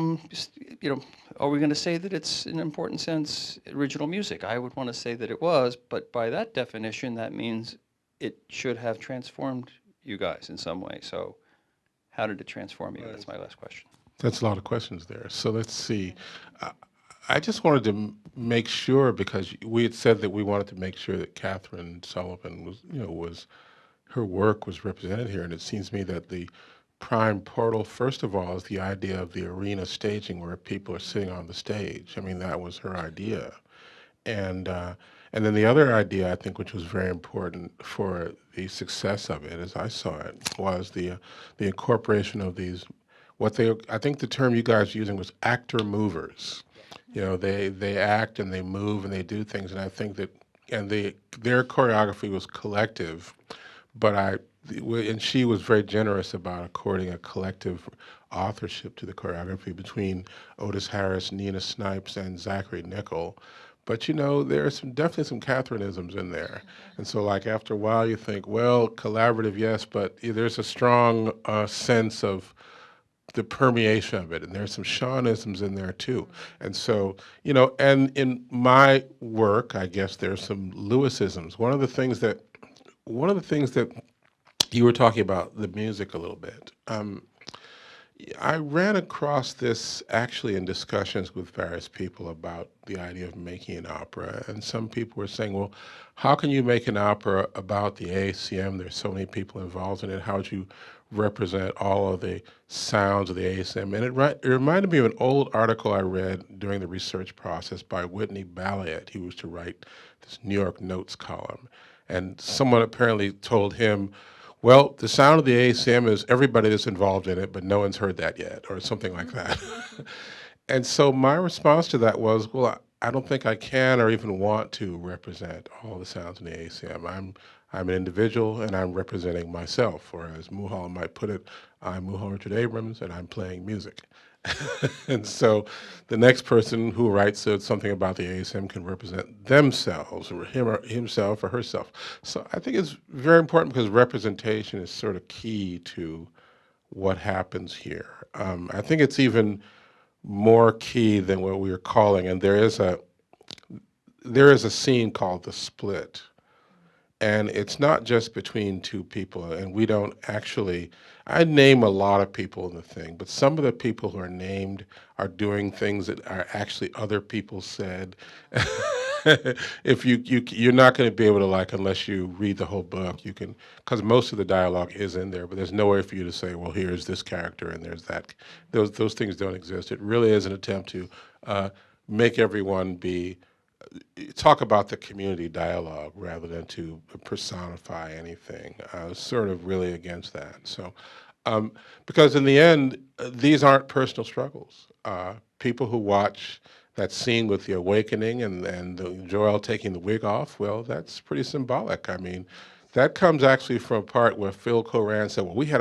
we going to say that it's, in an important sense, original music? I would want to say that it was, but by that definition, that means it should have transformed you guys in some way. So how did it transform you? That's my last question. That's a lot of questions there. So let's see. I just wanted to make sure, because we had said that we wanted to make sure that Catherine Sullivan was, her work was represented here, and it seems to me that the prime portal, first of all, is the idea of the arena staging where people are sitting on the stage. I mean, that was her idea. And then the other idea, I think, which was very important for the success of it, as I saw it, was the incorporation of these, I think the term you guys were using was actor movers. They act and they move and they do things, and I think that, their choreography was collective, and she was very generous about according a collective authorship to the choreography between Otis Harris, Nina Snipes, and Zachary Nickel. But there are definitely some Catherineisms in there. And so after a while you think, well, collaborative, yes, but there's a strong sense of the permeation of it, and there's some Seanisms in there too. And so, and in my work, I guess there's some Lewisisms. One of the things that you were talking about the music a little bit. I ran across this actually in discussions with various people about the idea of making an opera, and some people were saying, well, how can you make an opera about the AACM? There's so many people involved in it. How would you represent all of the sounds of the AACM? And it reminded me of an old article I read during the research process by Whitney Balliet. He used to write this New York Notes column, and someone apparently told him, well, the sound of the AACM is everybody that's involved in it, but no one's heard that yet, or something like that. And so my response to that was, well, I don't think I can or even want to represent all the sounds in the AACM. I'm an individual, and I'm representing myself, or as Mulholland might put it, I'm Mulholland Richard Abrams, and I'm playing music. And so the next person who writes something about the AACM can represent themselves, or himself or herself. So I think it's very important, because representation is sort of key to what happens here. I think it's even more key than what we were calling, and there is a scene called The Split. And it's not just between two people, and we don't actually, I name a lot of people in the thing, but some of the people who are named are doing things that are actually other people said. If you're not going to be able to, unless you read the whole book, you can, because most of the dialogue is in there, but there's no way for you to say, well, here's this character and there's that. Those things don't exist. It really is an attempt to make everyone talk about the community dialogue rather than to personify anything. I was sort of really against that. So, because in the end, these aren't personal struggles. People who watch that scene with the awakening and Joel taking the wig off, well, that's pretty symbolic. I mean, that comes actually from a part where Phil Coran said, well, we had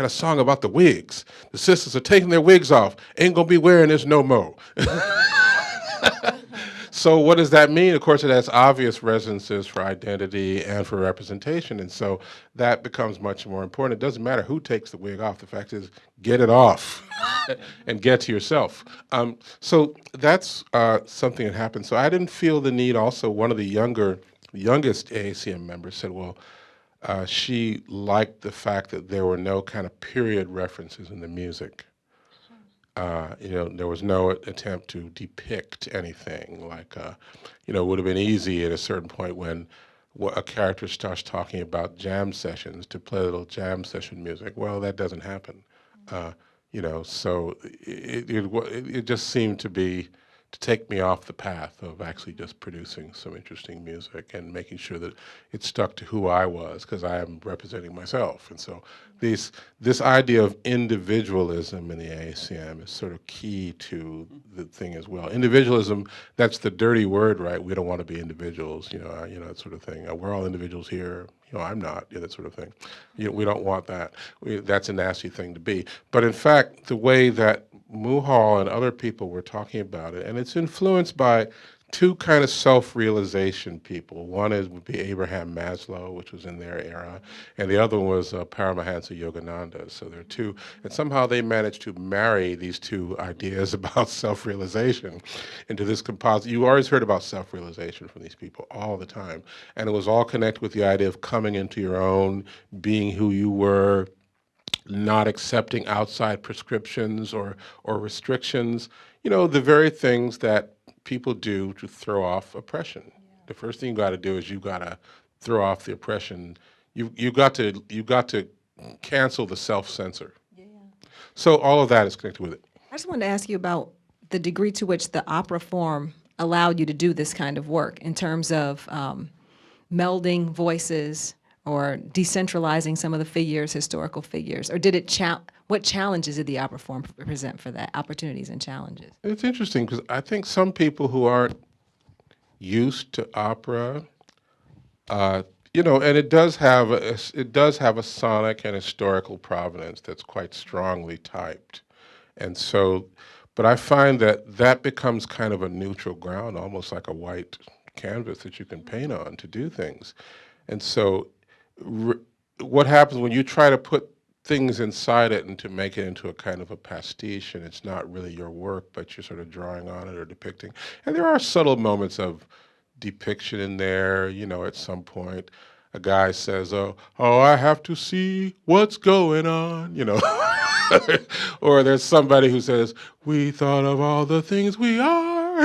a song about the wigs. The sisters are taking their wigs off. Ain't gonna be wearing this no more. So what does that mean? Of course, it has obvious resonances for identity and for representation, and so that becomes much more important. It doesn't matter who takes the wig off. The fact is, get it off and get to yourself. So that's something that happened. So I didn't feel the need. Also, one of the youngest AACM members said, well, she liked the fact that there were no kind of period references in the music. There was no attempt to depict anything. Like, it would have been easy at a certain point when a character starts talking about jam sessions to play a little jam session music. Well, that doesn't happen. So it just seemed to take me off the path of actually just producing some interesting music and making sure that it stuck to who I was, because I am representing myself. And so this idea of individualism in the AACM is sort of key to the thing as well. Individualism, that's the dirty word, right? We don't want to be individuals, that sort of thing. We're all individuals here. I'm not, that sort of thing. We don't want that. That's a nasty thing to be. But in fact, the way that Muhal and other people were talking about it, and it's influenced by two kind of self-realization people. One would be Abraham Maslow, which was in their era, and the other one was Paramahansa Yogananda. So there are two, and somehow they managed to marry these two ideas about self-realization into this composite. You always heard about self-realization from these people all the time, and it was all connected with the idea of coming into your own, being who you were, not accepting outside prescriptions or restrictions, the very things that people do to throw off oppression. Yeah. The first thing you got to do is you got to throw off the oppression. You got to cancel the self-censor. Yeah. So all of that is connected with it. I just wanted to ask you about the degree to which the opera form allowed you to do this kind of work in terms of melding voices or decentralizing some of the figures, historical figures, or did it what challenges did the opera form present for that, opportunities and challenges? It's interesting because I think some people who aren't used to opera, and it does have a sonic and historical provenance that's quite strongly typed, and so, but I find that becomes kind of a neutral ground, almost like a white canvas that you can paint on to do things, and so what happens when you try to put things inside it and to make it into a kind of a pastiche, and it's not really your work, but you're sort of drawing on it or depicting. And there are subtle moments of depiction in there, at some point. A guy says, oh, I have to see what's going on, Or there's somebody who says, we thought of all the things we are,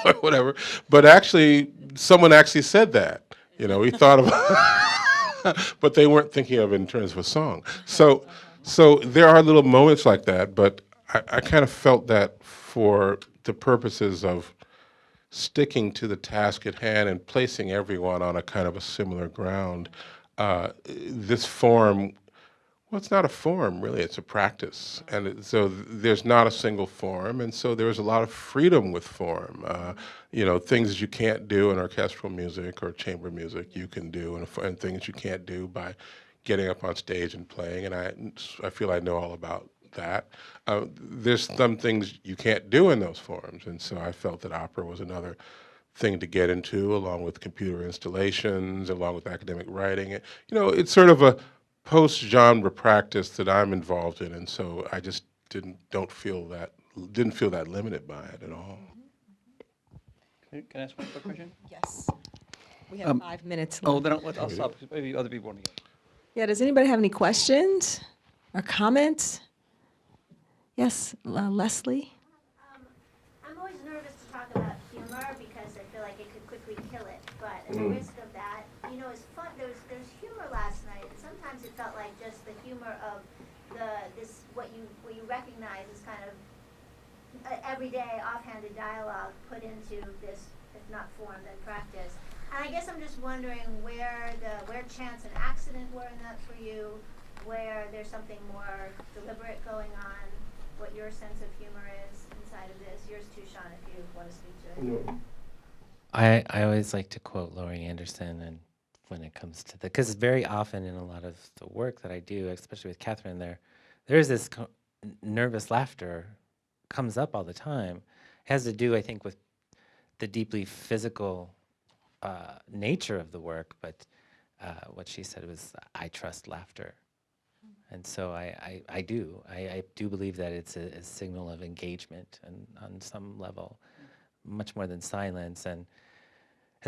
or whatever. But actually, someone actually said that, we thought of... but they weren't thinking of it in terms of a song. So there are little moments like that, but I kind of felt that for the purposes of sticking to the task at hand and placing everyone on a kind of a similar ground, this form, well, it's not a form, really, it's a practice. And so there's not a single form, and so there was a lot of freedom with form. Things that you can't do in orchestral music or chamber music, you can do, and things you can't do by getting up on stage and playing, and I feel I know all about that. There's some things you can't do in those forms, and so I felt that opera was another thing to get into, along with computer installations, along with academic writing. It's sort of a post-genre practice that I'm involved in, and so I just didn't feel that limited by it at all. Can I ask one quick question? Yes. We have 5 minutes left. Oh, then I'll stop, because maybe other people want to get. Yeah, does anybody have any questions or comments? Yes, Leslie? I'm always nervous to talk about humor because I feel like it could quickly kill it, but at the risk of that, it's fun. There's humor last night, and sometimes it felt like just the humor of what you recognize as kind of everyday offhanded dialogue put into this, if not form, then practice. And I guess I'm just wondering where chance and accident were in that for you, where there's something more deliberate going on, what your sense of humor is inside of this. Yours too, Sean, if you want to speak to it. I always like to quote Laurie Anderson, and when it comes to because very often in a lot of the work that I do, especially with Catherine, there's this nervous laughter comes up all the time. It has to do, I think, with the deeply physical nature of the work, but what she said was, I trust laughter. And so I do believe that it's a signal of engagement, and on some level, much more than silence. And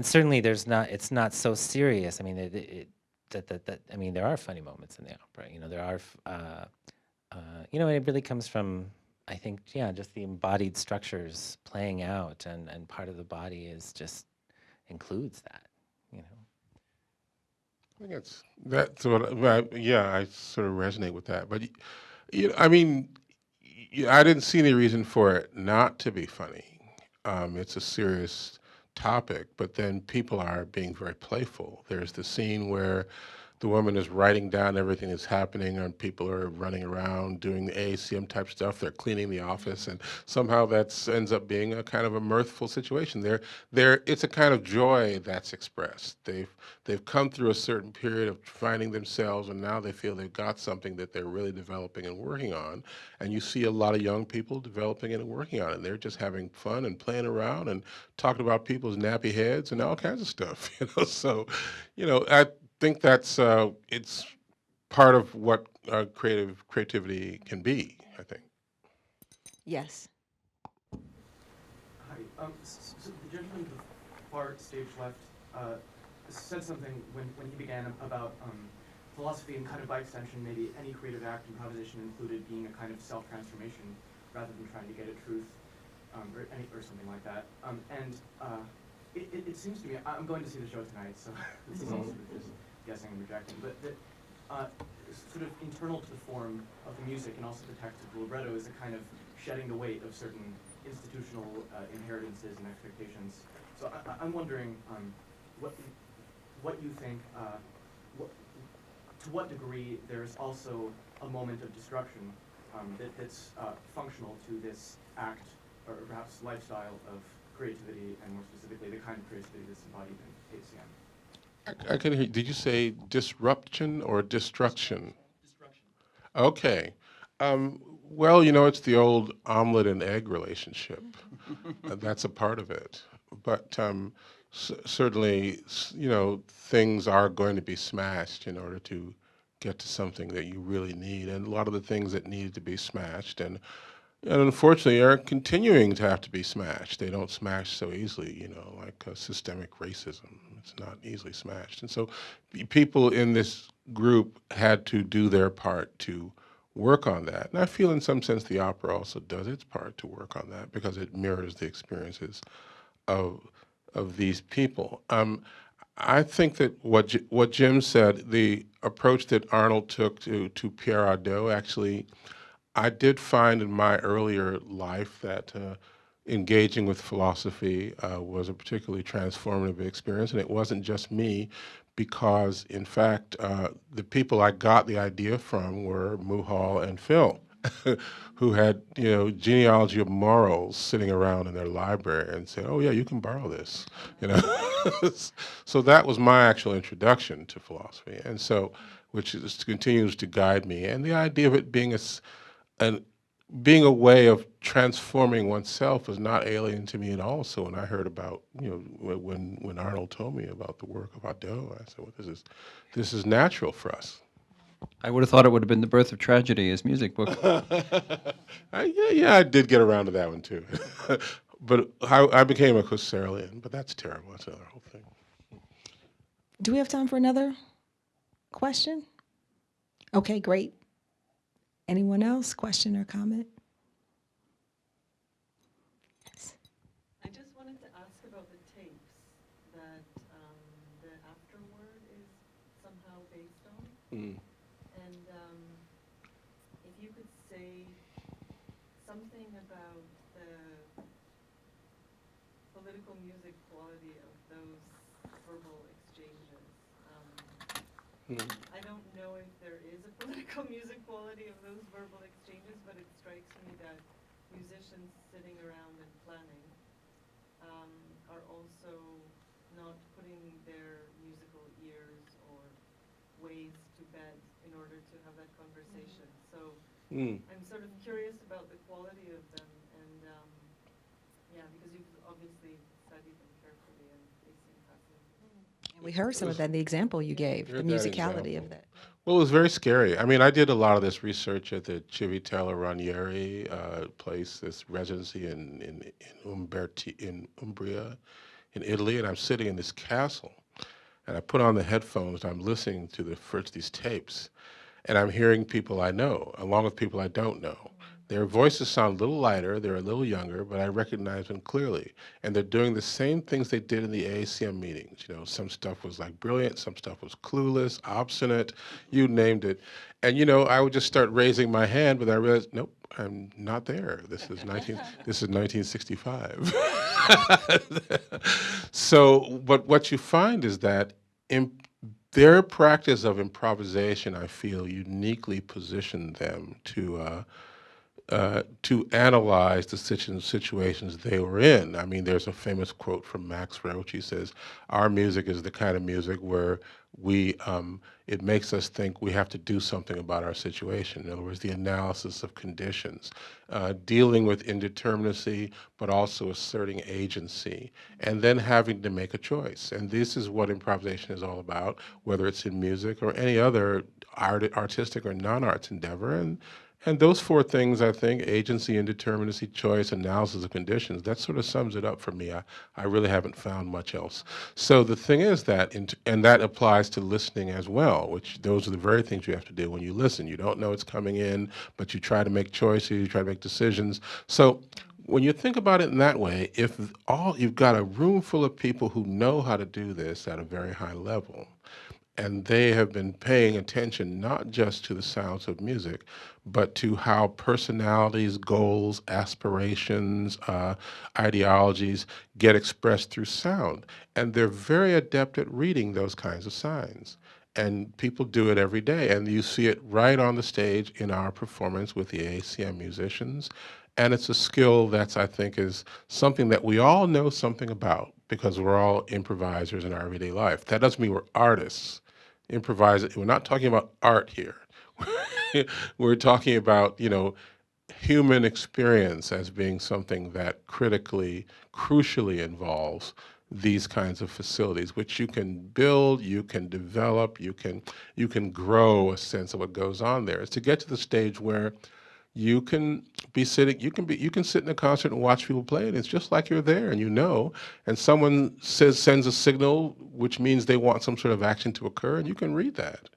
certainly it's not so serious. I mean, there are funny moments in the opera. There are, and it really comes from I think, yeah, just the embodied structures playing out, and part of the body is just includes that, you know. I think that's yeah, I sort of resonate with that. But I mean, I didn't see any reason for it not to be funny. It's a serious topic, but then people are being very playful. There's the scene where the woman is writing down everything that's happening, and people are running around doing the AACM type stuff. They're cleaning the office, and somehow that ends up being a kind of a mirthful situation. It's a kind of joy that's expressed. They've come through a certain period of finding themselves, and now they feel they've got something that they're really developing and working on. And you see a lot of young people developing it and working on it. And they're just having fun and playing around and talking about people's nappy heads and all kinds of stuff. So, I think that's it's part of what creativity can be, I think. Yes. Hi. So the gentleman to the far stage left said something when he began about philosophy, and kind of by extension, maybe any creative act, improvisation included, being a kind of self-transformation rather than trying to get at truth, or something like that. It seems to me, I'm going to see the show tonight, so this is also just guessing and rejecting, but that sort of internal to the form of the music and also the text of the libretto is a kind of shedding the weight of certain institutional inheritances and expectations. So I'm wondering what you think, to what degree there's also a moment of destruction that's functional to this act, or perhaps lifestyle of creativity, and more specifically the kind of creativity that's embodied in ACM. I can hear. Did you say disruption or destruction? Destruction. Okay. Well, it's the old omelet and egg relationship. That's a part of it. But certainly, things are going to be smashed in order to get to something that you really need. And a lot of the things that needed to be smashed and unfortunately are continuing to have to be smashed. They don't smash so easily, like systemic racism. It's not easily smashed. And so people in this group had to do their part to work on that. And I feel in some sense the opera also does its part to work on that because it mirrors the experiences of these people. I think that what Jim said, the approach that Arnold took to Pierre Ardot, actually, I did find in my earlier life that engaging with philosophy was a particularly transformative experience, and it wasn't just me, because in fact the people I got the idea from were Muhal and Phil, who had genealogy of morals sitting around in their library and said, "Oh yeah, you can borrow this," So that was my actual introduction to philosophy, and so continues to guide me, and the idea of it being being a way of transforming oneself is not alien to me at all. So when I heard about, when Arnold told me about the work of Ardot, I said, well, this is natural for us. I would have thought it would have been The Birth of Tragedy as music book. I did get around to that one too. But I became a Husserlian, but that's terrible. That's another whole thing. Do we have time for another question? Okay, great. Anyone else? Question or comment? Yes. I just wanted to ask about the tapes that the Afterword is somehow based on. And if you could say something about the political music quality of those verbal exchanges. I don't know if there is a political music quality of those verbal exchanges, but it strikes me that musicians sitting around and planning are also not putting their musical ears or ways to bed in order to have that conversation. So I'm sort of curious about the quality of them, and because you've obviously studied them carefully and they seem fascinating. We heard some of that in the example you gave, the musicality of that. Well, it was very scary. I mean, I did a lot of this research at the Civitella Ranieri place, this residency in Umbria, in Italy, and I'm sitting in this castle, and I put on the headphones, and I'm listening to these tapes, and I'm hearing people I know, along with people I don't know, Their voices sound a little lighter, they're a little younger, but I recognize them clearly. And they're doing the same things they did in the AACM meetings. You know, some stuff was like brilliant, some stuff was clueless, obstinate, you named it. And you know, I would just start raising my hand, but I realized, nope, I'm not there. This is 1965. So, but what you find is that their practice of improvisation, I feel, uniquely positioned them to analyze the situations they were in. I mean, there's a famous quote from Max Roach. He says, "Our music is the kind of music where it makes us think we have to do something about our situation." In other words, the analysis of conditions, dealing with indeterminacy, but also asserting agency, and then having to make a choice. And this is what improvisation is all about, whether it's in music or any other artistic or non-arts endeavor. And those four things, I think, agency, indeterminacy, choice, analysis of conditions, that sort of sums it up for me. I really haven't found much else. So the thing is that, and that applies to listening as well, which those are the very things you have to do when you listen. You don't know it's coming in, but you try to make choices, you try to make decisions. So when you think about it in that way, if you've got a room full of people who know how to do this at a very high level, and they have been paying attention not just to the sounds of music, but to how personalities, goals, aspirations, ideologies get expressed through sound. And they're very adept at reading those kinds of signs. And people do it every day. And you see it right on the stage in our performance with the AACM musicians. And it's a skill that's, I think, is something that we all know something about because we're all improvisers in our everyday life. That doesn't mean we're artists. We're not talking about art here. We're talking about, you know, human experience as being something that crucially involves these kinds of facilities, which you can build, you can develop, you can grow a sense of what goes on there. It's to get to the stage where you can you can sit in a concert and watch people play it. It's just like you're there and you know, and someone sends a signal which means they want some sort of action to occur, and you can read that.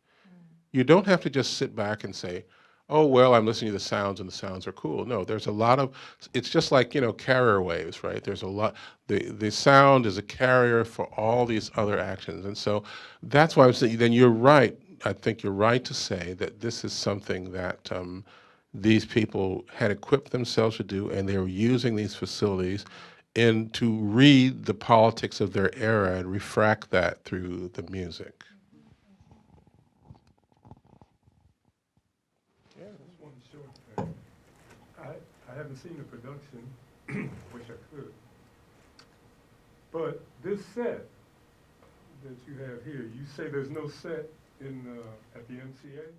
You don't have to just sit back and say, "Oh, well, I'm listening to the sounds and the sounds are cool." No, there's a lot of, it's just like, you know, carrier waves, right? There's a lot, the sound is a carrier for all these other actions. And so that's why I'm saying, then you're right. I think you're right to say that this is something that these people had equipped themselves to do, and they were using these facilities to read the politics of their era and refract that through the music. Yeah, just one short thing. I haven't seen the production, wish I could. But this set that you have here, you say there's no set at the MCA?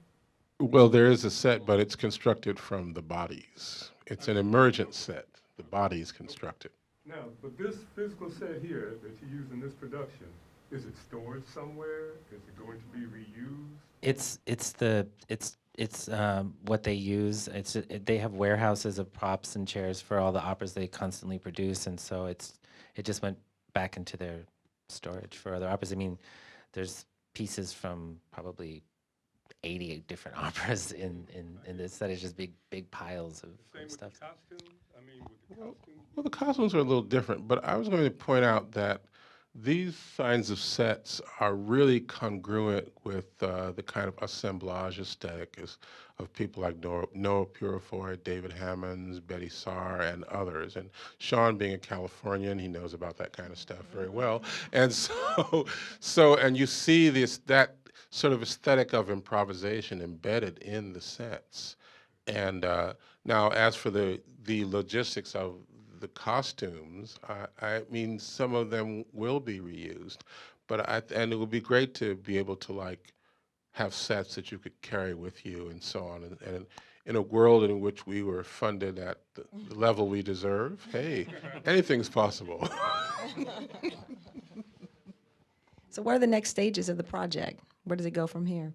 Well, there is a set, but it's constructed from the bodies. It's an emergent set. The body's constructed. Now, but this physical set here that you use in this production, is it stored somewhere? Is it going to be reused? It's what they use. They have warehouses of props and chairs for all the operas they constantly produce, and so it just went back into their storage for other operas. I mean, there's pieces from probably 80 different operas in this that is just big piles of stuff. Same with the costumes? I mean, with the costumes? Well, the costumes are a little different, but I was going to point out that these kinds of sets are really congruent with the kind of assemblage aesthetic of people like Noah Purifoy, David Hammonds, Betty Saar, and others. And Sean, being a Californian, he knows about that kind of stuff very well. And and you see that sort of aesthetic of improvisation embedded in the sets. And now, as for the logistics of the costumes, I mean, some of them will be reused, and it would be great to be able to like have sets that you could carry with you and so on. And in a world in which we were funded at the level we deserve, hey, anything's possible. So what are the next stages of the project? Where does it go from here?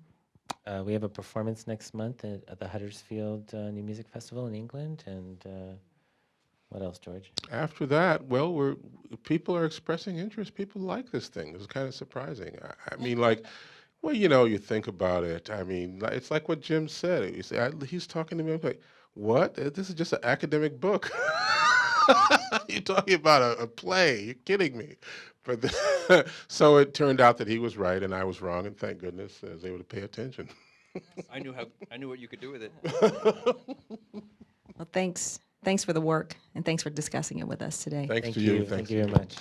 We have a performance next month at the Huddersfield New Music Festival in England, and what else, George? After that, well, people are expressing interest. People like this thing. It's kind of surprising. I mean, like, well, you know, you think about it. I mean, it's like what Jim said. He's talking to me. I'm like, what? This is just an academic book. You're talking about a play. You're kidding me. But so it turned out that he was right and I was wrong, and thank goodness I was able to pay attention. I knew what you could do with it. Well, thanks for the work, and thanks for discussing it with us today. Thanks Thank to you. you. Thank Thanks you to very much.